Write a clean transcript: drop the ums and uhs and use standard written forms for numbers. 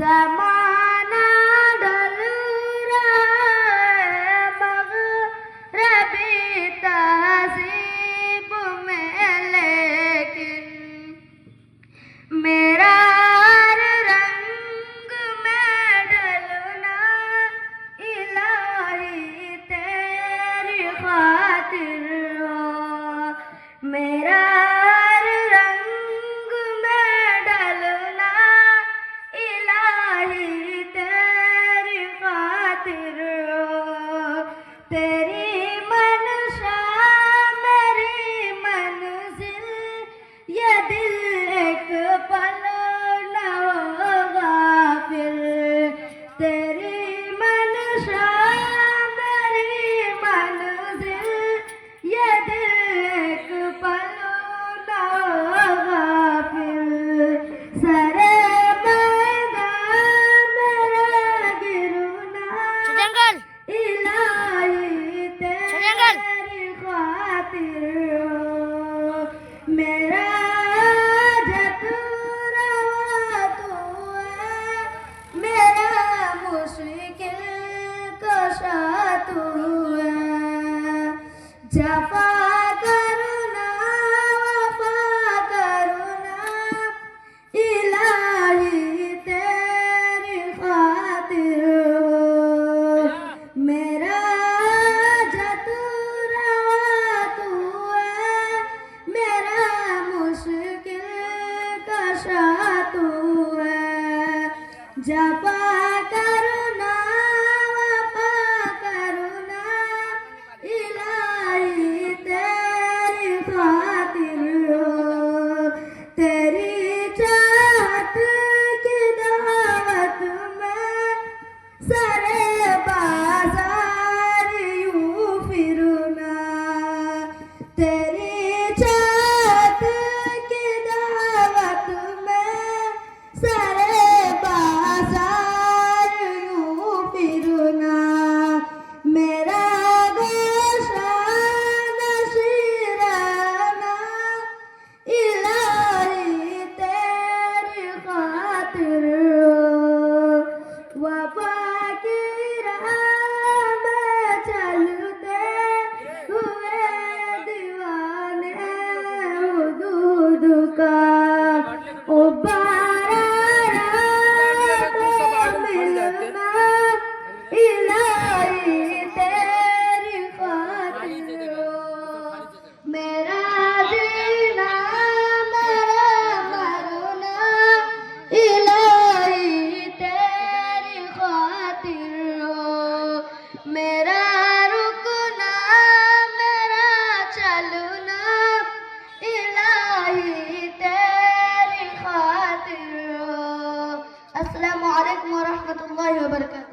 ज़माना ढल रहा मग़रिबी तहज़ीब में, लेकिन मेरा हर रंग में ढलना इलाही तेरी खातिर हो। मेरा हर रंग में ढलना इलाही तेरी खातिर हो। तेरी मनशा मेरी मंजिल, ये दिल एक पल न होगा फिर। तेरी मनशा मेरी मंजिल, ये दिल एक पल न होगा फिर। सरे मैदान मेरा गिरना इलाही तेरी खातिर हो। मेरा जफा करुना वफा करुना इलाही तेरी खातिर हो। मेरा जतुरा तू है, मेरा मुश्किल कशा तू है। जफा करुना वफा करुना इलाही तेरी खातिर हो। तेरी चाहत की दावत में सरे बाजार यूं फिरना। तेरी चाहत की दावत में सरे बाजार यूं फिरना। मेरा इलाही तेरी खातिर हो। वफा की राह में चलते हुए दीवाने हुदूद का उबारा मिलना इलाही तेरी खातिर हो। मेरा मेरा रुकना मेरा चलना इलाही तेरी खातिर हो। अस्सलामु अलैकुम व रहमतुल्लाहि व बरकातहू।